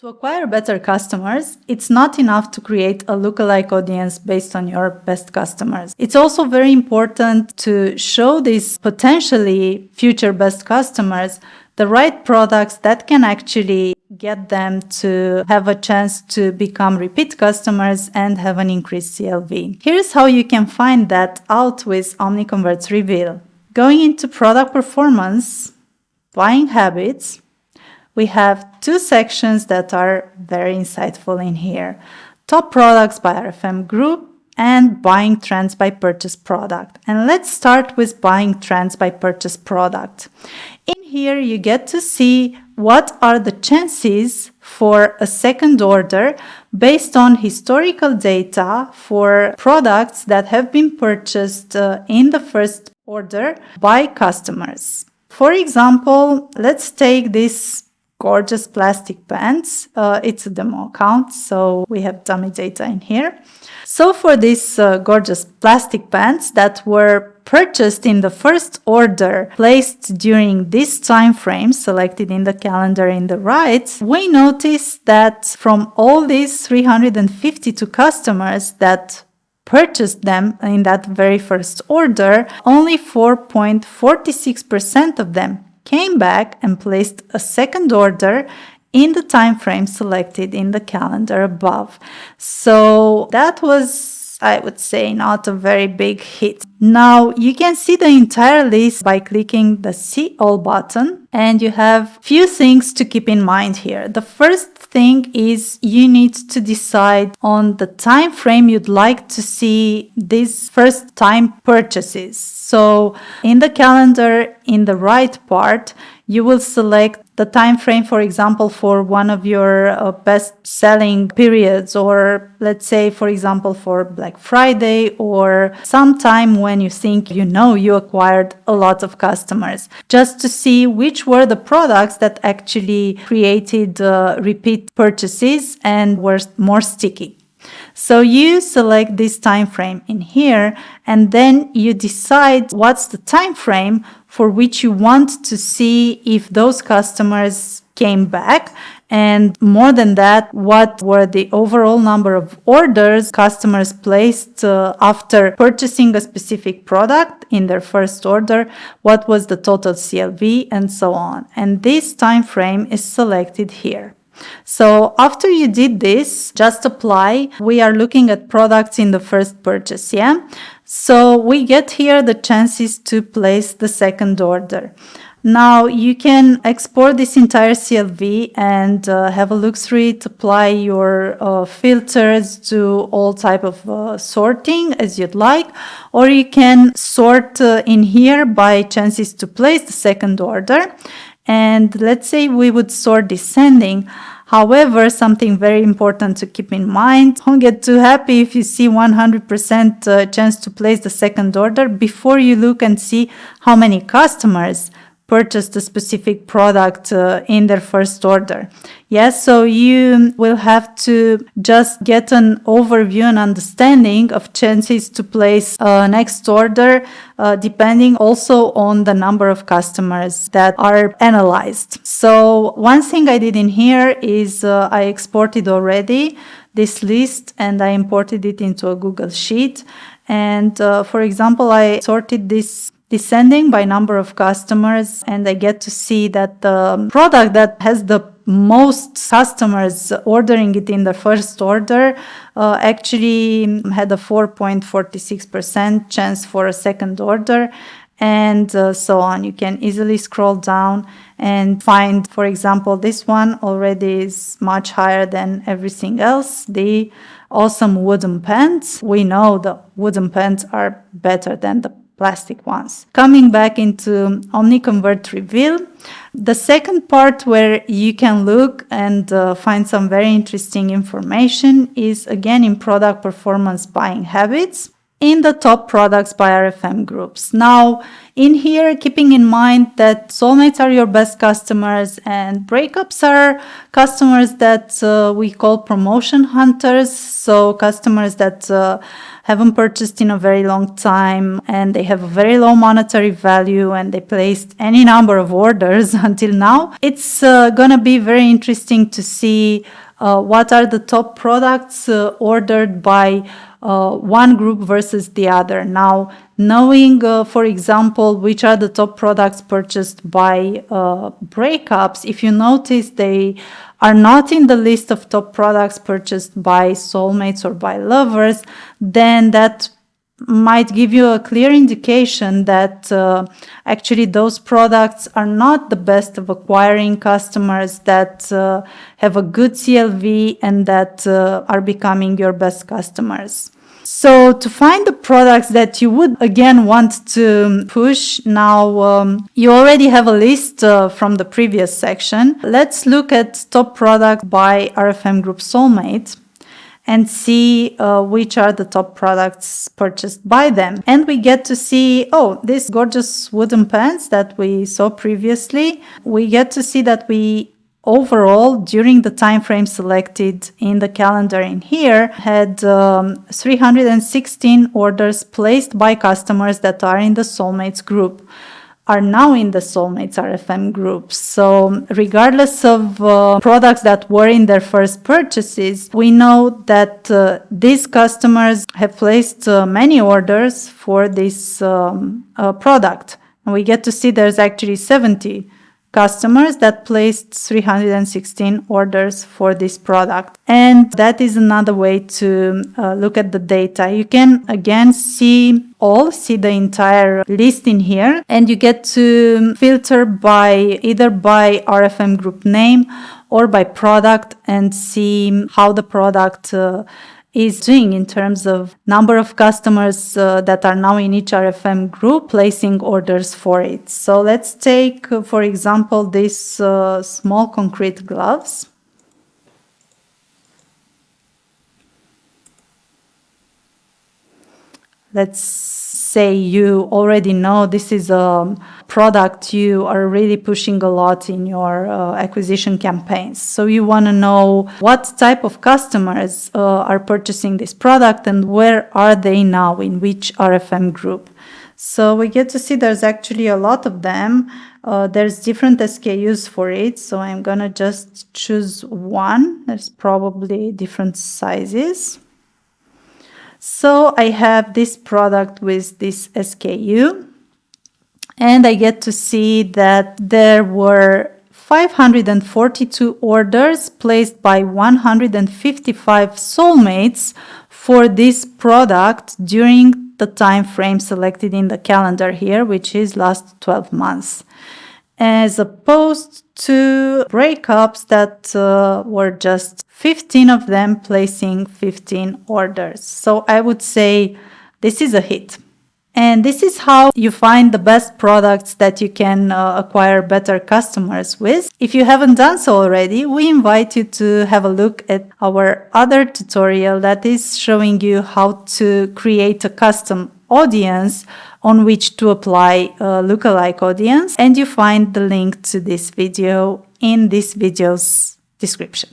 To acquire better customers, it's not enough to create a lookalike audience based on your best customers. It's also very important to show these potentially future best customers the right products that can actually get them to have a chance to become repeat customers and have an increased CLV. Here's how you can find that out with Omniconvert's Reveal. Going into product performance, buying habits, we have two sections that are very insightful in here. Top products by RFM group and buying trends by purchase product. And let's start with buying trends by purchase product. In here, you get to see what are the chances for a second order based on historical data for products that have been purchased in the first order by customers. For example, let's take this gorgeous plastic pants. It's a demo account, so we have dummy data in here. So for these gorgeous plastic pants that were purchased in the first order, placed during this time frame, selected in the calendar in the right, we notice that from all these 352 customers that purchased them in that very first order, only 4.46% of them came back and placed a second order in the time frame selected in the calendar above. So that was, I would say, not a very big hit. Now you can see the entire list by clicking the See All button, and you have few things to keep in mind here. The first thing is you need to decide on the time frame you'd like to see these first time purchases. So in the calendar in the right part, you will select the time frame, for example, for one of your best selling periods, or let's say, for example, for Black Friday, or sometime when you think you acquired a lot of customers, just to see which were the products that actually created repeat purchases and were more sticky. So you select this time frame in here, and then you decide what's the time frame for which you want to see if those customers came back. And more than that, what were the overall number of orders customers placed after purchasing a specific product in their first order, what was the total CLV, and so on. And this time frame is selected here. So after you did this, just apply. We are looking at products in the first purchase, yeah? So we get here the chances to place the second order. Now you can export this entire CLV and have a look through it, apply your filters, do all type of sorting as you'd like, or you can sort in here by chances to place the second order. And let's say we would sort descending. However, something very important to keep in mind, don't get too happy if you see 100% chance to place the second order before you look and see how many customers purchased a specific product in their first order. Yes, so you will have to just get an overview and understanding of chances to place next order, depending also on the number of customers that are analyzed. So one thing I did in here is I exported already this list and I imported it into a Google Sheet. And for example, I sorted this descending by number of customers, and I get to see that the product that has the most customers ordering it in the first order actually had a 4.46% chance for a second order, and so on. You can easily scroll down and find, for example, this one already is much higher than everything else. The awesome wooden pants. We know the wooden pants are better than the plastic ones. Coming back into Omniconvert Reveal, the second part where you can look and find some very interesting information is again in product performance buying habits. in the top products by RFM groups. Now, in here, keeping in mind that soulmates are your best customers and breakups are customers that we call promotion hunters. So customers that haven't purchased in a very long time and they have a very low monetary value and they placed any number of orders until now. It's gonna be very interesting to see what are the top products ordered by one group versus the other. Now, knowing, for example, which are the top products purchased by breakups, if you notice they are not in the list of top products purchased by soulmates or by lovers, then that might give you a clear indication that actually those products are not the best of acquiring customers that have a good CLV and that are becoming your best customers. So to find the products that you would again want to push, now you already have a list from the previous section. Let's look at top products by RFM Group Soulmate and see which are the top products purchased by them. And we get to see, oh, these gorgeous wooden pans that we saw previously. We get to see that we overall, during the time frame selected in the calendar in here, had 316 orders placed by customers that are in the Soulmates group, are now in the Soulmates RFM group. So regardless of products that were in their first purchases, we know that these customers have placed many orders for this product. And we get to see there's actually 70 customers that placed 316 orders for this product. And that is another way to look at the data. You can again see the entire list in here, and you get to filter by either by RFM group name or by product and see how the product is doing in terms of number of customers that are now in each RFM group placing orders for it. So let's take, for example, these small concrete gloves. Let's say you already know this is a product you are really pushing a lot in your acquisition campaigns. So you want to know what type of customers are purchasing this product and where are they now, in which RFM group. So we get to see there's actually a lot of them. There's different SKUs for it. So I'm going to just choose one. There's probably different sizes. So I have this product with this SKU, and I get to see that there were 542 orders placed by 155 soulmates for this product during the time frame selected in the calendar here, which is last 12 months, as opposed to breakups that were just 15 of them placing 15 orders. So I would say this is a hit. And this is how you find the best products that you can acquire better customers with. If you haven't done so already, we invite you to have a look at our other tutorial that is showing you how to create a custom audience on which to apply a lookalike audience. And you find the link to this video in this video's description.